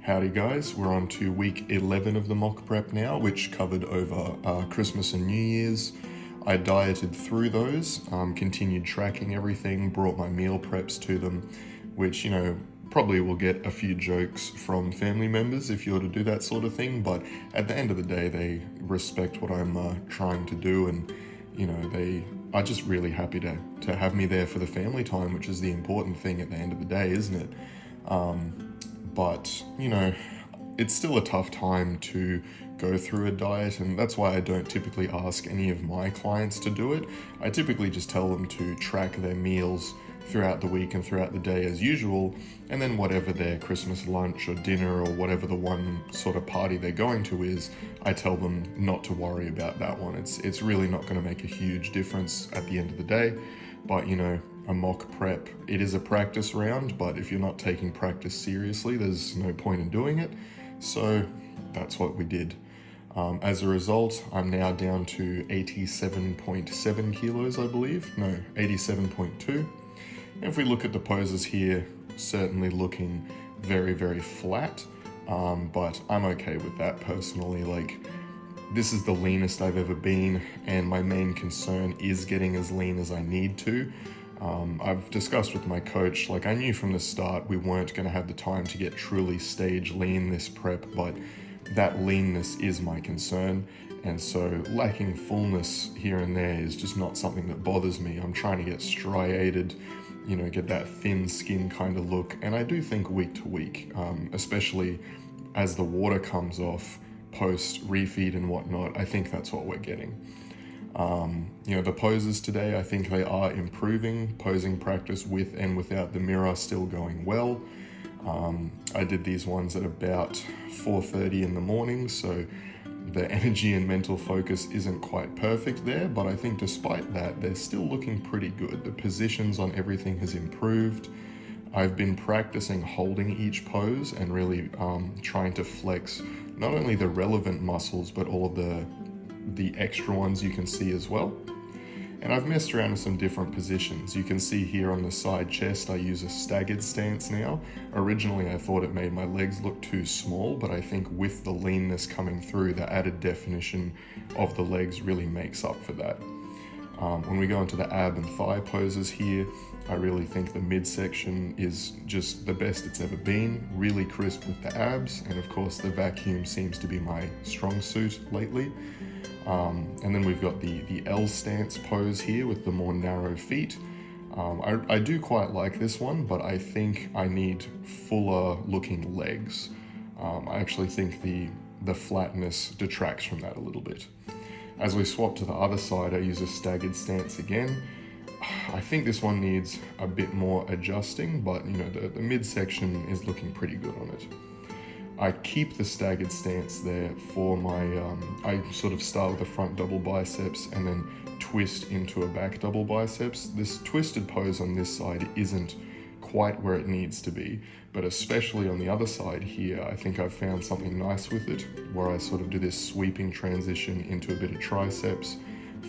Howdy guys, we're on to week 11 of the mock prep now, which covered over Christmas and New Year's. I dieted through those, continued tracking everything, brought my meal preps to them, which, probably will get a few jokes from family members if you're to do that sort of thing, but at the end of the day, they respect what I'm trying to do, and, they are just really happy to have me there for the family time, which is the important thing at the end of the day, isn't it? But, it's still a tough time to go through a diet, and that's why I don't typically ask any of my clients to do it. I typically just tell them to track their meals throughout the week and throughout the day as usual, and then whatever their Christmas lunch or dinner or whatever the one sort of party they're going to is, I tell them not to worry about that one. It's really not going to make a huge difference at the end of the day, but a mock prep, it is a practice round, but if you're not taking practice seriously, there's no point in doing it. So that's what we did. As a result, I'm now down to 87.7 kilos, I believe. No, 87.2. And if we look at the poses here, certainly looking very, very flat, but I'm okay with that personally. This is the leanest I've ever been, and my main concern is getting as lean as I need to. I've discussed with my coach, I knew from the start we weren't going to have the time to get truly stage lean this prep, but that leanness is my concern, and so lacking fullness here and there is just not something that bothers me. I'm trying to get striated, get that thin skin kind of look, and I do think week to week, especially as the water comes off post refeed and whatnot, I think that's what we're getting. The poses today, I think they are improving. Posing practice with and without the mirror still going well. I did these ones at about 4:30 in the morning, so the energy and mental focus isn't quite perfect there, but I think despite that, they're still looking pretty good. The positions on everything has improved. I've been practicing holding each pose and really trying to flex not only the relevant muscles, but all of the extra ones you can see as well. And I've messed around with some different positions. You can see here on the side chest, I use a staggered stance now. Originally, I thought it made my legs look too small, but I think with the leanness coming through, the added definition of the legs really makes up for that. When we go into the ab and thigh poses here, I really think the midsection is just the best it's ever been, really crisp with the abs, and of course the vacuum seems to be my strong suit lately. And then we've got the L stance pose here with the more narrow feet. I do quite like this one, but I think I need fuller looking legs. I actually think the flatness detracts from that a little bit. As we swap to the other side, I use a staggered stance again. I think this one needs a bit more adjusting, but the midsection is looking pretty good on it. I keep the staggered stance there for my, I sort of start with a front double biceps and then twist into a back double biceps. This twisted pose on this side isn't quite where it needs to be, but especially on the other side here, I think I've found something nice with it, where I sort of do this sweeping transition into a bit of triceps,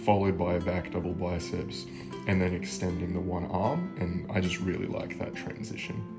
followed by a back double biceps, and then extending the one arm, and I just really like that transition.